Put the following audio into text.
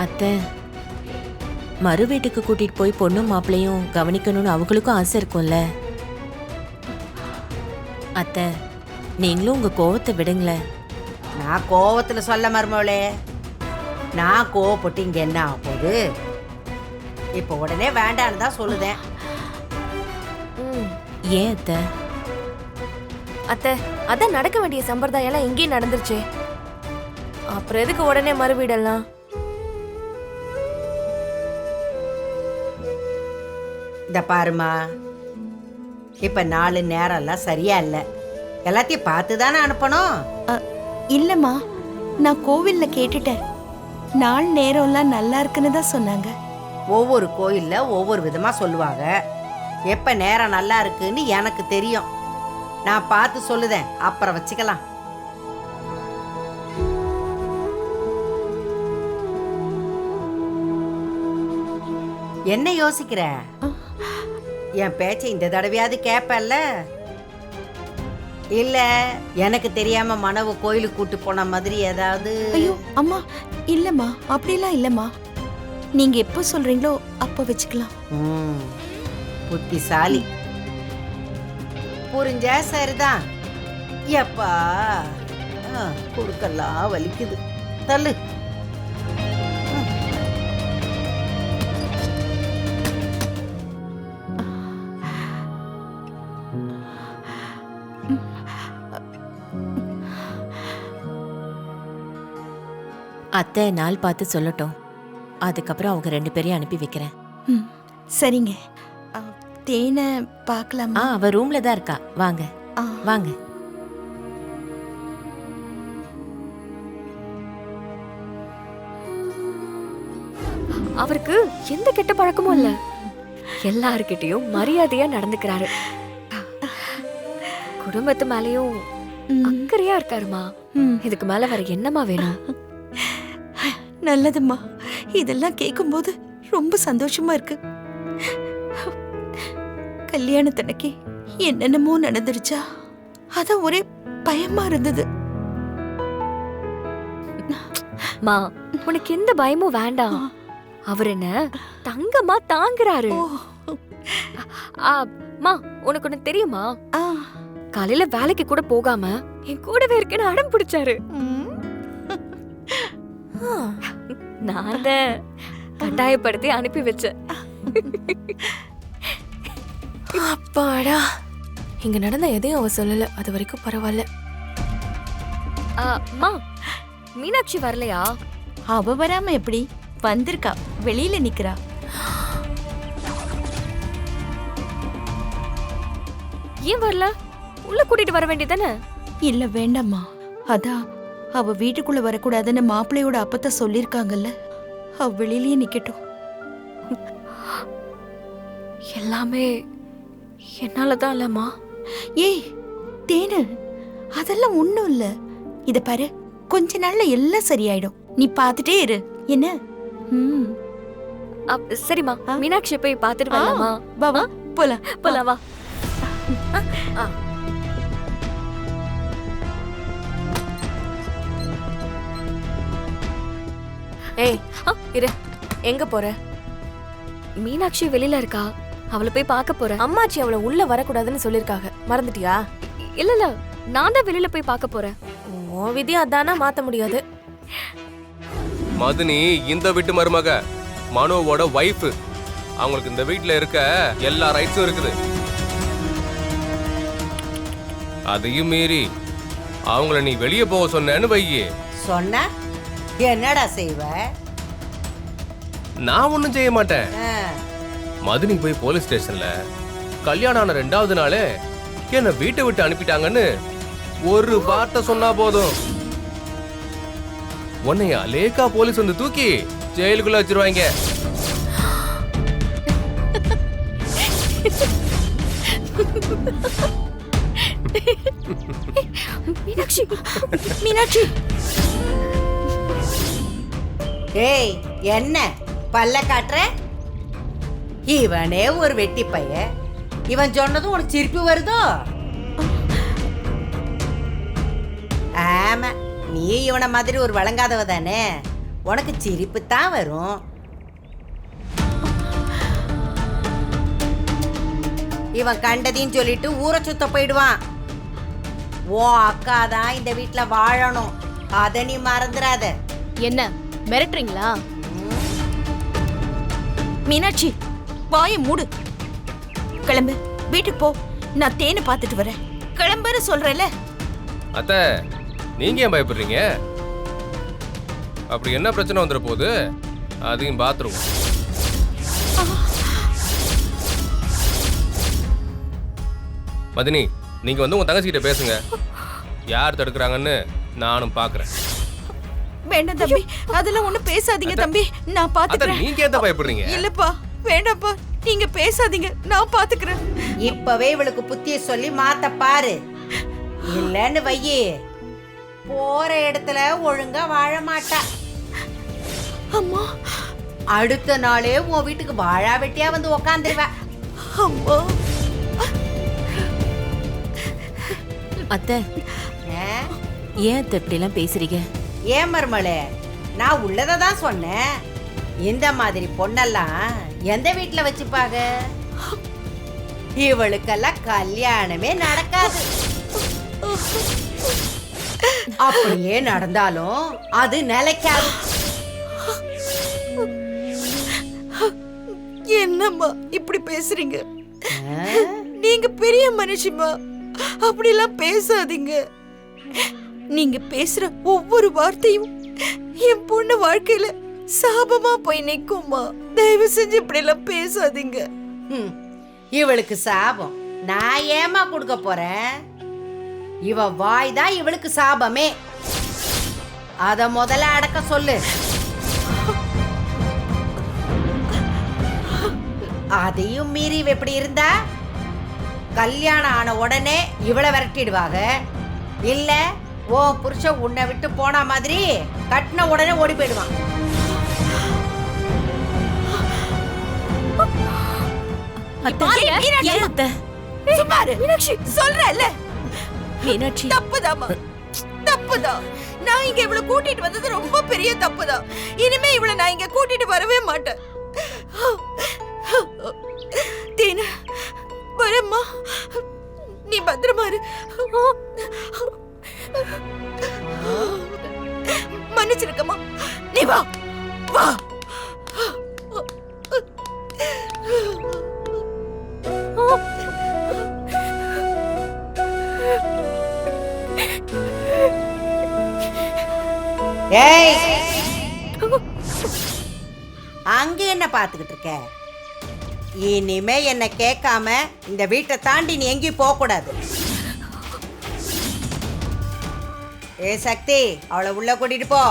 அத்தை, மறு வீட்டுக்கு கூட்டிட்டு போய் பொண்ணும் மாப்பிள்ளையும் கவனிக்கணும்னு அவங்களுக்கும் ஆசை இருக்கும்ல. அத்தை, நீங்களும் உங்க கோவத்தை விடுங்களேன். நான் கோவத்துல சொல்ல மருமவளே, நான் கோவப்பட்டு இங்க என்ன ஆக போகுது? இப்ப உடனே வேண்டான்னு தான் சொல்லுதேன். ஏன் அத்தை? அத்தை, அதான் நடக்க வேண்டிய சம்பிரதாயம் எல்லாம் இங்கேயும் நடந்துருச்சே, அப்புறம் எதுக்கு உடனே மறுவீடெல்லாம்? இந்த பாருமா, இப்ப 4 நேரம்லாம் சரியா இல்ல, எல்லாத்தையும் பார்த்து தானே அனுப்பணும். இல்லம்மா, நான் கோவில்ல கேட்டுட்டேன். நாள் நேரம்லாம் நல்லா இருக்குன்னு தான் சொன்னாங்க. ஒவ்வொரு கோயில்ல ஒவ்வொரு விதமா சொல்லுவாங்க. எப்ப நேரம் நல்லா இருக்குன்னு எனக்கு தெரியும். நான் பார்த்து சொல்லுதேன், அப்புறம் வச்சுக்கலாம். என்ன யோசிக்கிற? என் பேச்சை இந்த தடவையாவது கேப்பல்ல? இல்ல எனக்கு தெரியாம மனவு கோயிலுக்கு கூட்டு போன மாதிரி ஏதாவது? ஐயோ அம்மா, இல்லம்மா, அப்படிலாம் இல்லம்மா. நீங்க எப்போ சொல்றீங்களோ அப்போ வச்சுக்கலாம். புத்திசாலி. புரிஞ்சா சரிதான். எப்பா கொடுக்கலாம் வலிக்குது. தள்ளு. அத்தை நாள் பார்த்து சொல்லட்டும், அதுக்கப்புறம் அவங்க 2 பேரையும் அனுப்பி வைக்கிறேன். சரிங்க. தேனை பார்க்கலாமா? அவ ரூம்ல தான் இருக்கா, வாங்க வாங்க. அவருக்கு எந்த கெட்ட பழக்கமும் இல்ல, எல்லார்கிட்டயும் மரியாதையா நடந்துக்கிறாரு, குடும்பத்து மேலயும் அக்கறையா இருக்காருமா. இதுக்கு மேல வேற என்னமா வேணும்? நல்லதும்மா, இதெல்லாம் கேட்கும்போது ரொம்ப சந்தோஷமா இருக்கு. கல்யாணத்தன்னைக்கு என்னென்னமோ நடந்துருச்சா, அதான் ஒரே பயமா இருந்தது. மா, உனக்கு எந்த பயமும் வேண்டாம். அவர் என்ன தங்கமா தாங்குறாரு. மா, உனக்கு ஒண்ணு தெரியுமா? காலையில வேலைக்கு கூட போகாம என் கூடவே இருக்கேன்னு அடம் பிடிச்சாரு. நான் தான் கட்டாயப்படுத்தி அனுப்பி வச்சேன். அப்பாடா, இங்க நடந்த எதையும் அவ சொல்லல, அது வரைக்கும் பரவாயில்ல. மா, மீனாட்சி வரலையா? அவ வராம எப்படி? வந்திருக்கா, வெளியில நிக்கிறா. ஏன் வரல? உள்ள கூட்டிட்டு வர வேண்டியதானே? இல்ல வேண்டாம்மா, அதான் அவ வீட்டுக்குள்ள வரக்கூடாதுன்னு மாப்பிள்ளையோட அப்பத்த சொல்லிருக்காங்கல்ல, அவ வெளியிலயே நிக்கட்டும். எல்லாமே என்னாலதான் இல்லம்மா. ஏய் தேனு, அதெல்லாம் ஒண்ணும் இல்ல. இத பாரு, கொஞ்ச நாள்ல எல்லாம் சரியாயிடும், நீ பாத்துட்டே இரு என்ன. சரிம்மா, மீனாட்சி போய் பாத்துட்டு வரலாமா? வா போலாம் போலாம், வா. ஏய் இரு, எங்க போற? மீனாட்சி வெளியில இருக்கா, அவளை போய் பார்க்க போறேன். அம்மாச்சி அவளை உள்ள வரக்கூடாதுன்னு சொல்லிருக்காங்க, மறந்துட்டியா? இல்ல இல்ல, நான் தான் வெளியில போய் பார்க்க போறேன். உன் விதி அதானா, மாத்த முடியாது. மதுனி இந்த வீட்டு மருமக, மனோவோட வைஃப். அவங்களுக்கு இந்த வீட்டுல இருக்க எல்லா ரைட்ஸும் இருக்குது. அதையும் மீறி அவங்கள நீ வெளியே போக சொன்னேன்னு வையே. சொன்ன என்னடா செய்வ? நான் ஒண்ணும் செய்ய மாட்டேன். மதுனி போய் போலீஸ் ஸ்டேஷன்ல கல்யாணம் ஆன 2வது நாளே என்ன வீட்டை விட்டு அனுப்பிட்டாங்கன்னு ஒரு வார்த்தை சொன்னா போதும், உன்னைய லேக்கா போலீஸ் வந்து தூக்கி ஜெயிலுக்குள்ள வச்சிருவாங்க. மீனாட்சி, மீனாட்சி. ஏய் என்ன பல்ல காட்டுற? இவனே ஒரு வெட்டி பைய, இவன் சொன்னதும் உனக்கு சிரிப்பு வருதோ? ஆமா, நீ இவனை மாதிரி ஒரு வழங்காதவ தானே. உனக்கு சிரிப்பு தான் வரும். இவன் கண்டதையும் சொல்லிட்டு ஊரை சுத்த போயிடுவான். ஓ அக்கா தான் இந்த வீட்டுல வாழணும், அத நீ மறந்துடாத. என்ன மிரட்டுறீங்களா? மீனாட்சி வாயை மூடு. கிளம்பு, வீட்டுக்கு போ. நான் தேனை பார்த்துட்டு வரேன். கிளம்புன்னு சொல்றேன்ல. அத்தை, நீங்க ஏன் பயப்படுறீங்க? அப்படி என்ன பிரச்சனை வந்துட போகுது, அதையும் பாத்துருவோம். மதினி, நீங்க வந்து உங்க தங்கச்சி கிட்ட பேசுங்க. யார் தடுக்கிறாங்கன்னு நானும் பாக்குறேன். வேண்டாம் தம்பி, அதெல்லாம் ஒண்ணு பேசாதீங்க தம்பி, நான் அத்தை, பாத்துக்கிறேன். நீங்க ஏன் பயப்படுறீங்க? இல்லப்பா, வேண்டாப்பா, நீங்க பேசாதீங்க, நான் பாத்துக்கிறேன். இப்பவே இவளுக்கு புத்திய சொல்லி மாத்த பாரு. இல்லன்னு வையி, போற இடத்துல ஒழுங்கா வாழ மாட்டா. அம்மா, அடுத்த நாளே உன் வீட்டுக்கு வாழா வெட்டியா வந்து உக்காந்துருவ. அம்மா. அத்தை, ஏன் அத்தை இப்படி எல்லாம் பேசுறீங்க? ஏன் மருமலே, நான் உள்ளதை தான் சொன்னேன். இந்த மாதிரி பொண்ணெல்லாம் எந்த வீட்டுல வச்சுப்பாங்க? இவளுக்கெல்லாம் கல்யாணமே நடக்காது. அப்படியே நடந்தாலும் அது நிலைக்காது. என்னம்மா இப்படி பேசுறீங்க? நீங்க பெரிய மனுஷிமா, அப்படிலாம் பேசாதீங்க. நீங்க பேசுற ஒவ்வொரு வார்த்தையும் என் பொண்ணு வாழ்க்கையில சாபமா போய் நிக்கும்மா. தயவு செஞ்சு இப்படி எல்லாம் பேசாதீங்க. இவளுக்கு சாபம் நான் ஏமா கொடுக்க போறேன்? இவ வாய் தான் இவளுக்கு சாபமே. அத முதல்ல அடக்க சொல்லு. அதையும் மீறி இவ எப்படி இருந்தா கல்யாணம் ஆன உடனே இவளை விரட்டிடுவாங்க. இல்ல ஓ புருஷன் உன்னை விட்டு போன மாதிரி கட்டின உடனே ஓடி போயிடுவான். ஏன் அத்தை? சுமாரு மீனாட்சி, சொல்றேன்ல. மீனாட்சி, தப்புதாம்மா, தப்புதான். நான் இங்க இவளை கூட்டிட்டு வந்தது ரொம்ப பெரிய தப்புதான். இனிமே இவளை நான் இங்க கூட்டிட்டு வரவே மாட்டேன். தேனு, வரம்மா, நீ பத்திரமா இரு. மன்னிச்சிருக்கம்மா, நீ வா வா. ஏய், அங்க என்ன பாத்துக்கிட்டு இருக்க? இனிமே என்ன கேட்காம இந்த வீட்டை தாண்டி நீ எங்கேயும் போக கூடாது. ஏ சக்தி, அவளை உள்ள கூட்டிட்டு போ.